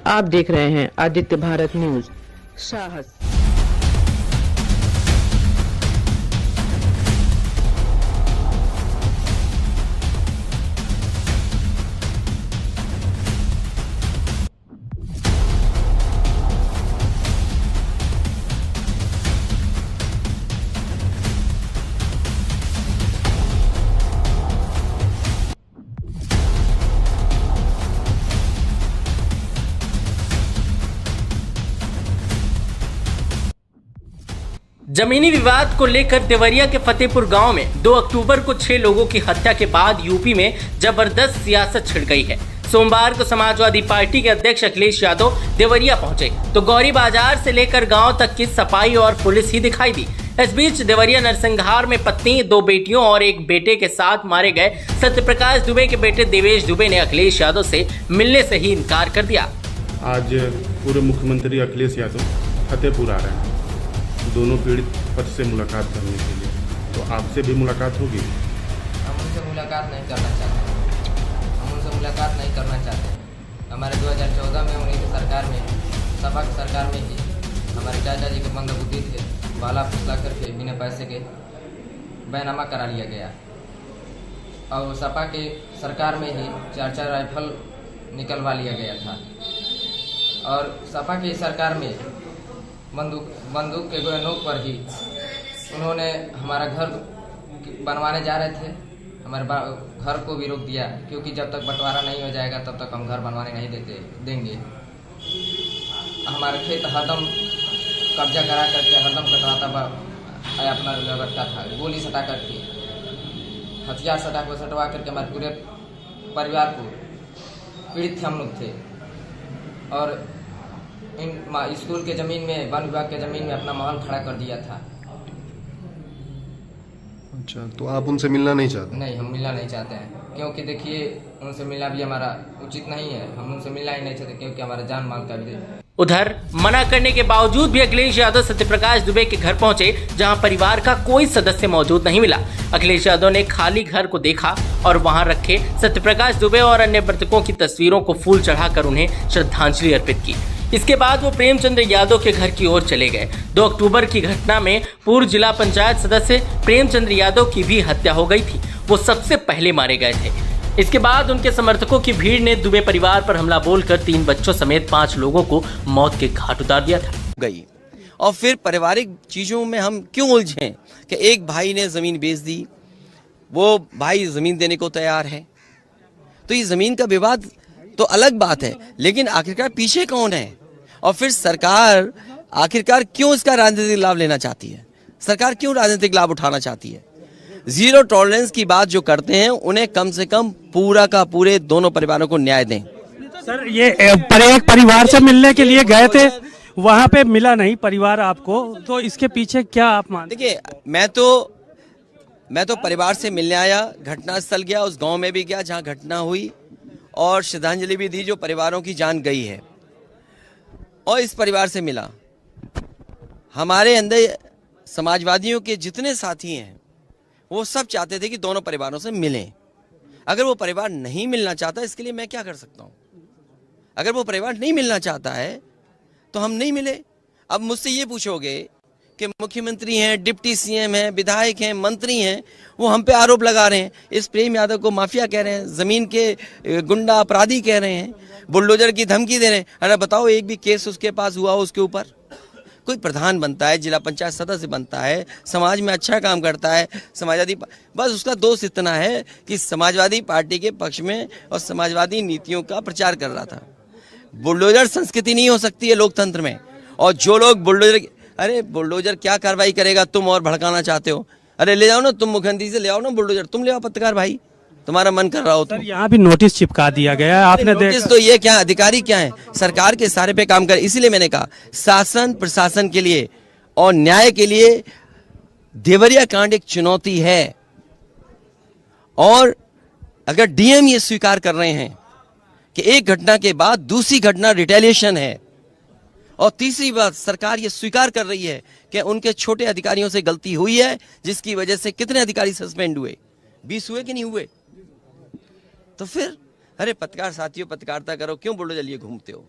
आप देख रहे हैं आदित्य भारत न्यूज। साहस। जमीनी विवाद को लेकर देवरिया के फतेहपुर गांव में 2 अक्टूबर को 6 लोगों की हत्या के बाद यूपी में जबरदस्त सियासत छिड़ गई है। सोमवार को समाजवादी पार्टी के अध्यक्ष अखिलेश यादव देवरिया पहुंचे तो गौरी बाजार से लेकर गांव तक की सफाई और पुलिस ही दिखाई दी। इस बीच देवरिया नरसंहार में पत्नी, 2 बेटियों और एक बेटे के साथ मारे गए सत्यप्रकाश दुबे के बेटे देवेश दुबे ने अखिलेश यादव से मिलने से ही इनकार कर दिया। आज पूर्व मुख्यमंत्री अखिलेश यादव फतेहपुर आ रहे हैं दोनों पीड़ित पक्ष से मुलाकात करने के लिए, तो आपसे भी मुलाकात होगी? हम उनसे मुलाकात नहीं करना चाहते। हमारे 2014 में उन्हीं की सरकार में, सपा की सरकार में ही हमारे चाचा जी के मंदबुद्धि थे, वाला फैसला करके बिना पैसे के बैनामा करा लिया गया। और सपा की सरकार में ही 4 राइफल निकलवा लिया गया था। और सपा की सरकार में बंदूक के नोक पर ही उन्होंने हमारा घर बनवाने जा रहे थे, हमारे घर को भी रोक दिया, क्योंकि जब तक बंटवारा नहीं हो जाएगा तब तक हम घर बनवाने नहीं देंगे। हमारा खेत हरदम कब्जा करा करके हरदम कटवाता अपना रखता था, गोली सटा करके, हथियार सटवा करके हमारे पूरे परिवार को पीड़ित थे हम लोग थे। और स्कूल के जमीन में, वन विभाग के जमीन में अपना महल खड़ा कर दिया था। अच्छा, तो आप उनसे मिलना नहीं चाहते? नहीं, हम मिलना नहीं चाहते हैं, क्योंकि देखिए उनसे मिलना भी हमारा उचित नहीं है। हम उनसे मिलना ही नहीं चाहते क्योंकि हमारा जान माल का भी। उधर मना करने के बावजूद भी अखिलेश यादव सत्यप्रकाश दुबे के घर पहुंचे, जहां परिवार का कोई सदस्य मौजूद नहीं मिला। अखिलेश यादव ने खाली घर को देखा और वहां रखे सत्यप्रकाश दुबे और अन्य मृतकों की तस्वीरों को फूल चढ़ाकर उन्हें श्रद्धांजलि अर्पित की। इसके बाद वो प्रेमचंद्र यादव के घर की ओर चले गए। 2 अक्टूबर की घटना में पूर्व जिला पंचायत सदस्य प्रेमचंद्र यादव की भी हत्या हो गई थी। वो सबसे पहले मारे गए थे। इसके बाद उनके समर्थकों की भीड़ ने दुबे परिवार पर हमला बोलकर 3 बच्चों समेत 5 लोगों को मौत के घाट उतार दिया था। गई और फिर पारिवारिक चीजों में हम क्यों उलझे कि एक भाई ने जमीन बेच दी, वो भाई जमीन देने को तैयार है, तो ये जमीन का विवाद तो अलग बात है, लेकिन आखिरकार पीछे कौन है? और फिर सरकार आखिरकार क्यों इसका राजनीतिक लाभ लेना चाहती है? सरकार क्यों राजनीतिक लाभ उठाना चाहती है? जीरो टॉलरेंस की बात जो करते हैं उन्हें कम से कम पूरा का पूरे दोनों परिवारों को न्याय दें। सर, ये एक परिवार से मिलने के लिए गए थे, वहां पे मिला नहीं परिवार आपको, तो इसके पीछे क्या आप मानते? देखिए, मैं तो परिवार से मिलने आया, घटनास्थल गया, उस गांव में भी गया जहां घटना हुई और श्रद्धांजलि भी दी जो परिवारों की जान गई है, और इस परिवार से मिला। हमारे अंदर समाजवादियों के जितने साथी हैं वो सब चाहते थे कि दोनों परिवारों से मिलें। अगर वो परिवार नहीं मिलना चाहता, इसके लिए मैं क्या कर सकता हूँ? अगर वो परिवार नहीं मिलना चाहता है तो हम नहीं मिले। अब मुझसे ये पूछोगे कि मुख्यमंत्री हैं, डिप्टी सीएम हैं, विधायक हैं, मंत्री हैं, वो हम पे आरोप लगा रहे हैं, इस प्रेम यादव को माफिया कह रहे हैं, जमीन के गुंडा अपराधी कह रहे हैं, बुलडोजर की धमकी दे रहे हैं। अरे बताओ, एक भी केस उसके पास हुआ हो उसके ऊपर? कोई प्रधान बनता है, जिला पंचायत सदस्य बनता है, समाज में अच्छा काम करता है, समाजवादी, बस उसका दोष इतना है कि समाजवादी पार्टी के पक्ष में और समाजवादी नीतियों का प्रचार कर रहा था। बुलडोजर संस्कृति नहीं हो सकती है लोकतंत्र में। और जो लोग बुलडोजर क्या कार्रवाई करेगा? तुम और भड़काना चाहते हो? अरे ले जाओ ना, तुम मुख्यमंत्री से ले आओ ना बुलडोजर, तुम ले आओ पत्रकार भाई, तुम्हारा मन कर रहा हो तो। यहाँ भी नोटिस चिपका दिया गया है, आपने नोटिस तो ये क्या, अधिकारी क्या है? सरकार के सारे पे काम कर। इसीलिए मैंने कहा शासन प्रशासन के लिए और न्याय के लिए देवरिया कांड एक चुनौती है। और अगर डीएम ये स्वीकार कर रहे हैं कि एक घटना के बाद दूसरी घटना रिटेलिएशन है, और तीसरी बात सरकार ये स्वीकार कर रही है कि उनके छोटे अधिकारियों से गलती हुई है, जिसकी वजह से कितने अधिकारी सस्पेंड हुए, 20 हुए कि नहीं हुए? तो फिर अरे पत्रकार साथियों, पत्रकारिता करो, क्यों बुलडोजर लिए घूमते हो?